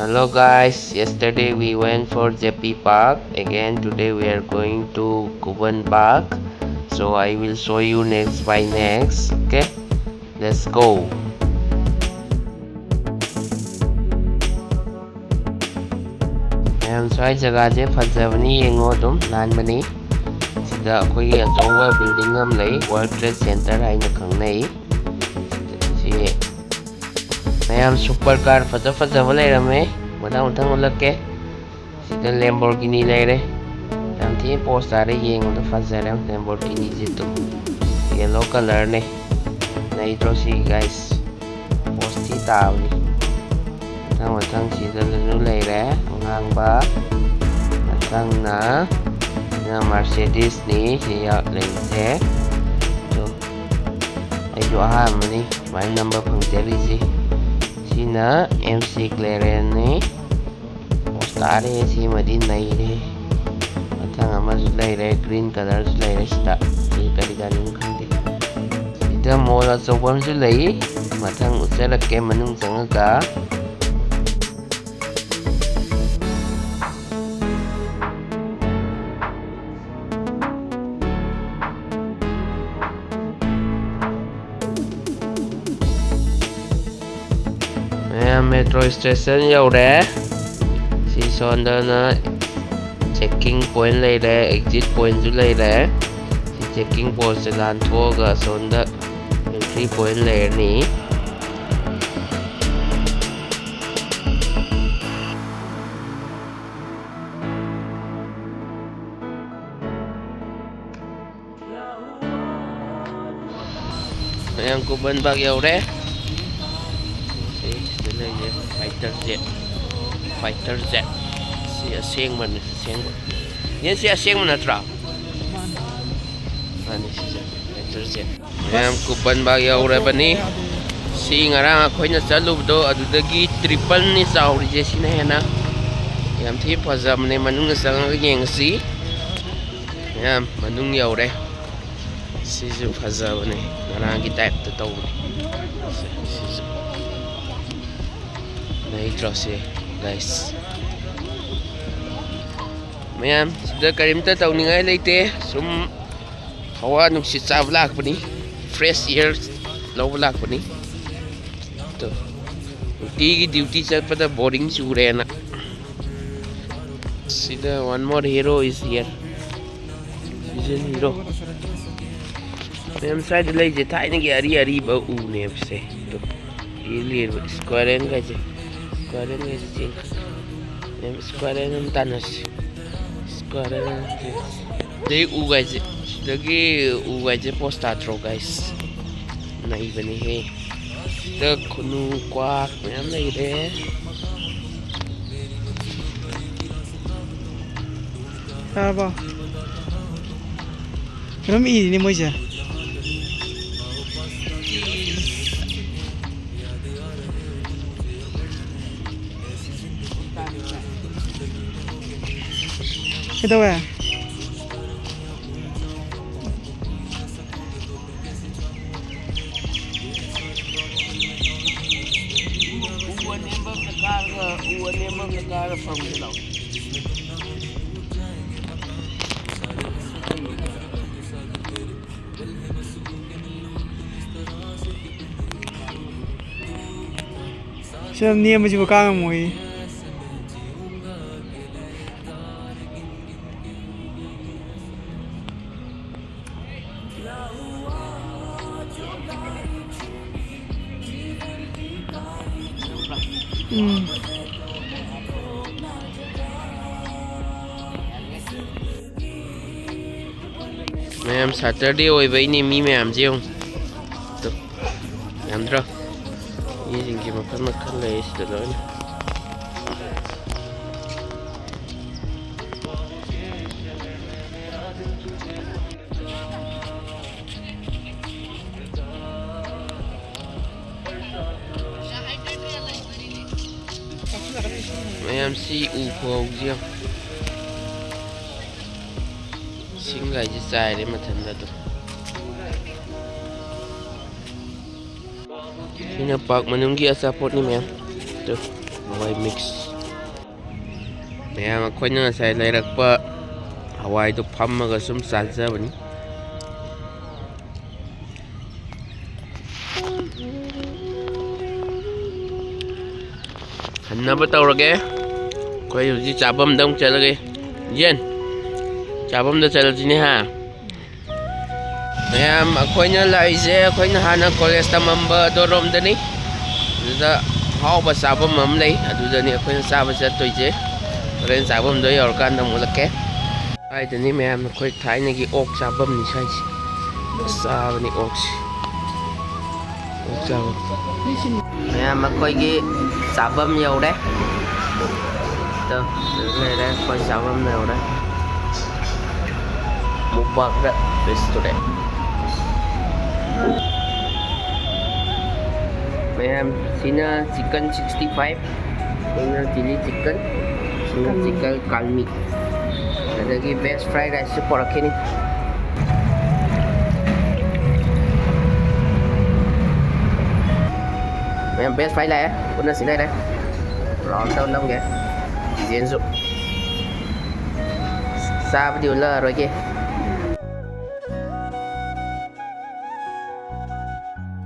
Hello guys, yesterday we went for JP Park. Again today we are going to Kuban Park. So I will show you next by next. Okay, let's go. Swai jagase fajabani yengo dum nanbani. Sida akhoi achowa building am lei World Trade Center haina khangnai. Si mayam supercar fajaba leirame. Matang ulake. Sida Lamborghini leire. Yam thi post are yengo fajare Lamborghini jitu. Yellow color ne. Nitro si guys. Post thi tawni. Matang sida nu leire. Ngangba. Matang na Mercedes ni siya leire. So ayo ahamani. My number pangteri si. Sina MC Claren ni. Postare si madin leire. Matang ama leire green color leire sida. Si kari ganung khande. Sida mola sobam su leire. Matang usara ke manung sangaga. Metro station yaure. Si sonda na checking point leire, exit point ju leire. Si checking point se lan thoga sonda entry point leire ni. Yang Kuban Park yaure. Fighter jet si aseng man yan si aseng man atra ani si fighter jet yam Kuban Park yaure bani si ngarang akhoina chalubdo adudagi triple ni sauri je sina hena yam thi phajam ne manung sang yeng si yam manung yaure si ju phajab ne ngarang gi type to taw si Nitro si guys. Mayam, sida karimta tawningai leite sum hawa nungsit chab lakpani fresh air law lakpani to duty duty chatpada boring chure na sida one more hero is here. Is a hero. Mayam side leite thaina gi ari ba u ne se to ili square en gaje square en gaje square en tanas square en de u gaje dagi u gaje posta tro guys nai bani he the kunu kwak mayam nei re Kaava ram I ni moja Ito ya. Uwan nembang negara from below. Siya niya masih bakal ngamoy. Mayam Saturday oi bai ni mi mayam jeong to yandra ye jingi makan le sto lo ni mayam si u pho jeong singai ji sai re mathanda to ina park manung gi asapot ni ma'am to hawai mix mayam akhoi na sai lairakpa hawai tu phammaga sum chajabani hannaba tawrage koi huji chabam dam chalage yen chabam da chalajini ha mayam akhoi na laise akhoi na hana college tamamba dorom dani da hauba chabam am lei adudani akhoi na chaba chattoise ren chabam do yor kan da mulake ai dani mayam akhoi thaina gi ok chabam ni sai sabani ok chaba mayam akhoi gi chabam yau đấy to này đây coi chabam nào đấy một bạc đấy best đấy mayam xin chicken 65 xin chili chicken xin chicken kalmi ada lagi best fried rice support kini mayam best fried rice pun sini đây rón tao nông kìa diễn dụng xa điều lờ rồi kìa